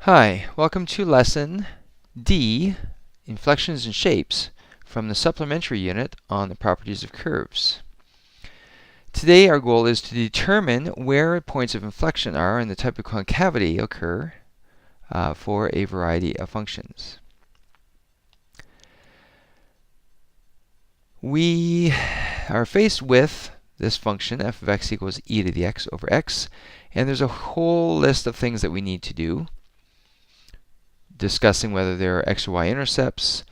Hi, welcome to Lesson D, Inflections and Shapes, from the Supplementary Unit on the Properties of Curves. Today our goal is to determine where points of inflection are and the type of concavity occur for a variety of functions. We are faced with this function, f of x equals e to the x over x, and there's a whole list of things that we need to do, discussing whether there are x or y intercepts,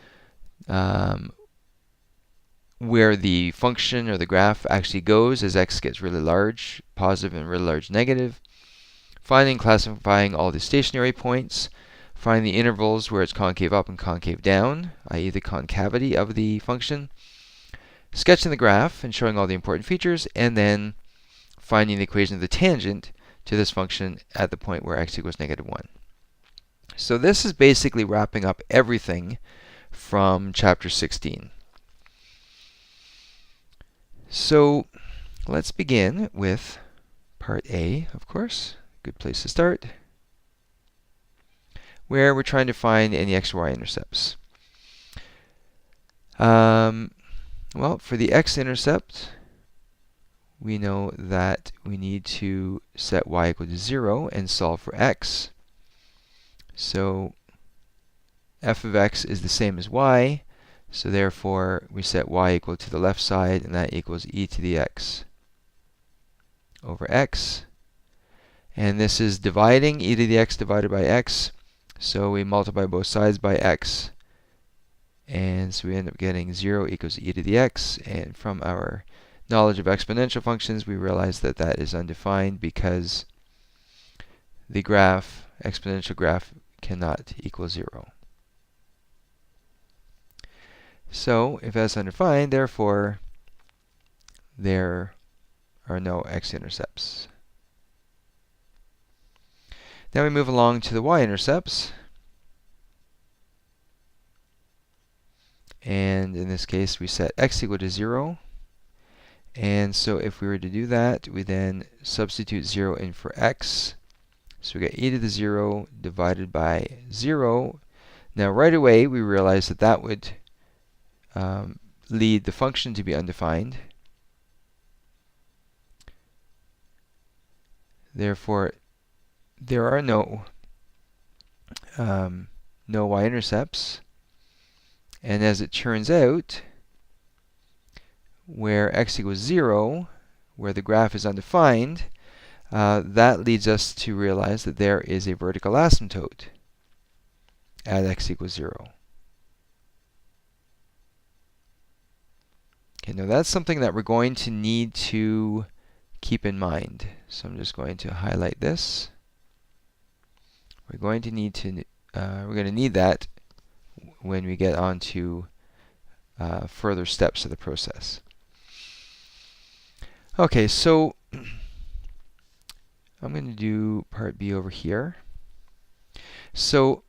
where the function or the graph actually goes as x gets really large, positive and really large negative, finding and classifying all the stationary points, finding the intervals where it's concave up and concave down, i.e. the concavity of the function, sketching the graph and showing all the important features, and then finding the equation of the tangent to this function at the point where x equals negative 1. So this is basically wrapping up everything from chapter 16. So let's begin with part A, of course, good place to start, where we're trying to find any x or y intercepts. Well, for the x-intercept, we know that we need to set y equal to 0 and solve for x. So f of x is the same as y, so therefore we set y equal to the left side, and that equals e to the x over x. And this is dividing e to the x divided by x, so we multiply both sides by x. And so we end up getting 0 equals e to the x, and from our knowledge of exponential functions, we realize that that is undefined because the graph, exponential graph, cannot equal 0. So if that's undefined, therefore there are no x-intercepts. Now we move along to the y-intercepts. And in this case, we set x equal to 0. And so if we were to do that, we then substitute 0 in for x. So we get e to the 0 divided by 0. Now right away, we realize that that would lead the function to be undefined. Therefore, there are no y-intercepts. And as it turns out, where x equals 0, where the graph is undefined, that leads us to realize that there is a vertical asymptote at x equals 0. Okay, now that's something that we're going to need to keep in mind. So I'm just going to highlight this. We're going to need that when we get on to further steps of the process. Okay, so I'm going to do part B over here. So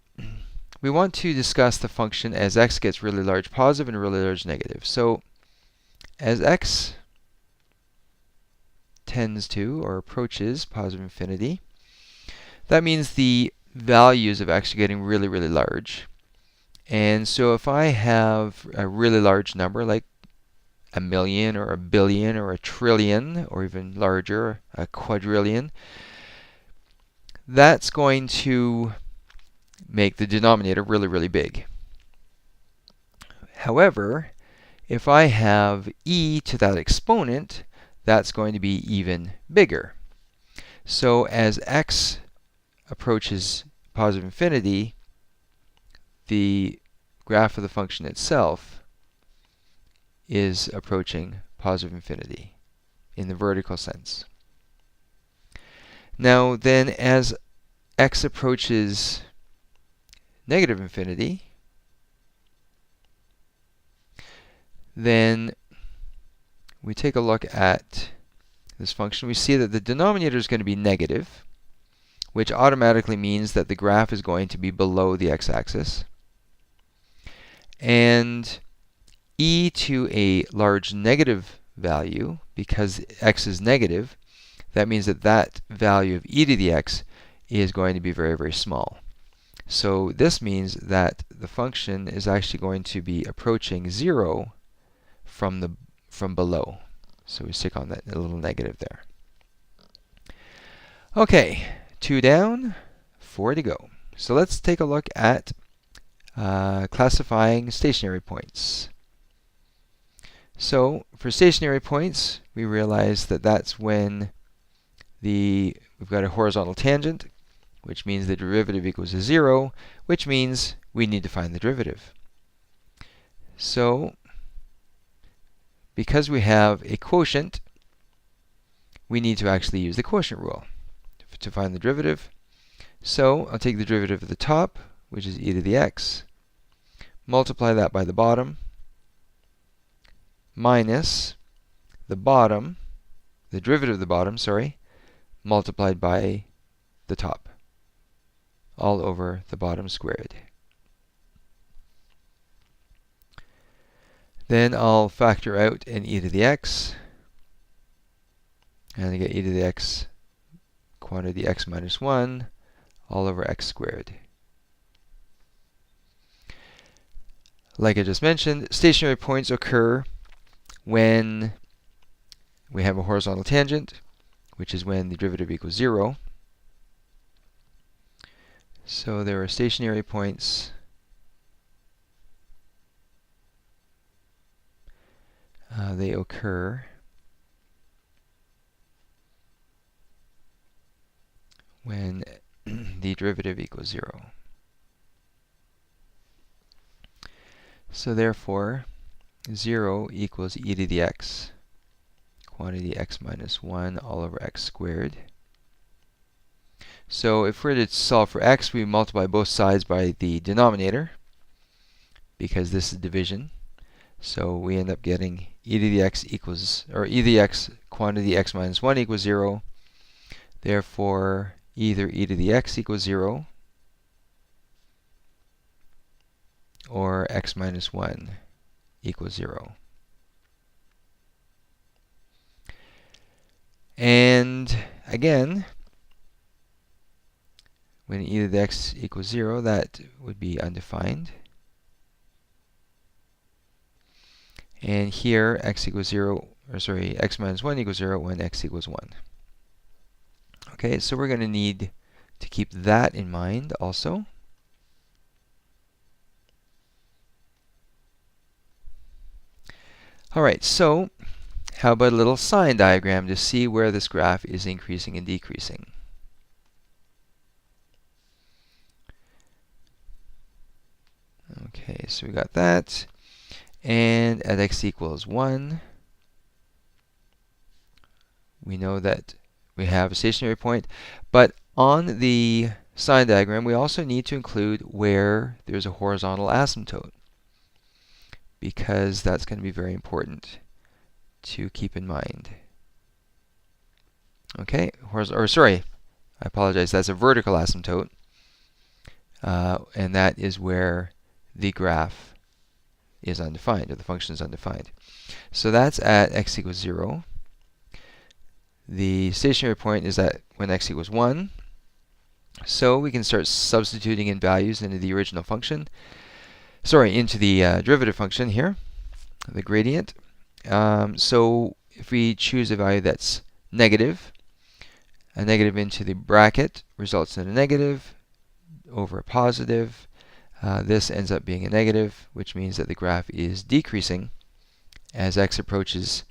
we want to discuss the function as x gets really large positive and really large negative. So as x tends to or approaches positive infinity, that means the values of x are getting really, really large. And so if I have a really large number, like a million or a billion or a trillion, or even larger, a quadrillion, that's going to make the denominator really, really big. However, if I have e to that exponent, that's going to be even bigger. So as x approaches positive infinity, the graph of the function itself is approaching positive infinity in the vertical sense. Now then, as x approaches negative infinity, then we take a look at this function. We see that the denominator is going to be negative, which automatically means that the graph is going to be below the x-axis. And e to a large negative value, because x is negative, that means that that value of e to the x is going to be very, very small. So this means that the function is actually going to be approaching 0 from below. So we stick on that little negative there. Okay, 2 down, 4 to go. So let's take a look at classifying stationary points. So for stationary points, we realize that that's when we've got a horizontal tangent, which means the derivative equals to 0, which means we need to find the derivative. So because we have a quotient, we need to actually use the quotient rule to find the derivative. So I'll take the derivative of the top, which is e to the x, multiply that by the bottom, minus the bottom, the derivative of the bottom, sorry, multiplied by the top, all over the bottom squared. Then I'll factor out an e to the x, and I get e to the x quantity x minus 1 all over x squared. Like I just mentioned, stationary points occur when we have a horizontal tangent, which is when the derivative equals 0. So there are stationary points they occur when the derivative equals 0. So therefore, 0 equals e to the x, quantity x minus 1 all over x squared. So if we're to solve for x, we multiply both sides by the denominator, because this is division. So we end up getting e to the x equals, or e to the x quantity x minus 1 equals 0. Therefore, either e to the x equals 0, or x minus 1 equals 0. And again, when e to the x equals 0, that would be undefined. And here, x equals 0, or sorry, x minus 1 equals 0 when x equals 1. Okay, so we're going to need to keep that in mind also. Alright, so how about a little sign diagram to see where this graph is increasing and decreasing? Okay, so we got that. And at x equals 1, we know that we have a stationary point. But on the sign diagram, we also need to include where there's a horizontal asymptote, because that's going to be very important to keep in mind. Okay, I apologize, that's a vertical asymptote, and that is where the graph is undefined, or the function is undefined. So that's at x equals 0. The stationary point is at when x equals 1. So we can start substituting in values into the original function. Sorry, into the derivative function here, the gradient. So if we choose a value that's negative, a negative into the bracket results in a negative over a positive. This ends up being a negative, which means that the graph is decreasing as x approaches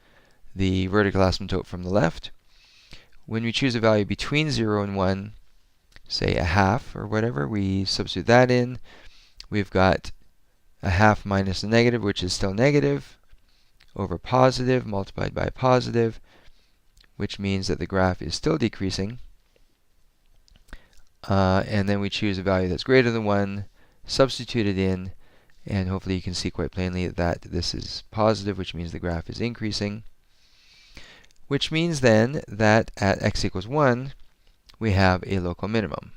the vertical asymptote from the left. When we choose a value between 0 and 1, say a half or whatever, we substitute that in. We've got a half minus a negative, which is still negative, over positive multiplied by positive, which means that the graph is still decreasing. And then we choose a value that's greater than 1, substitute it in, and hopefully you can see quite plainly that this is positive, which means the graph is increasing. Which means then that at x equals 1, we have a local minimum.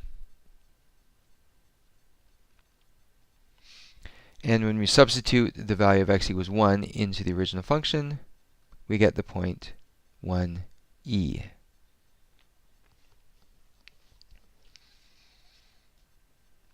And when we substitute the value of x equals 1 into the original function, we get the point 1e.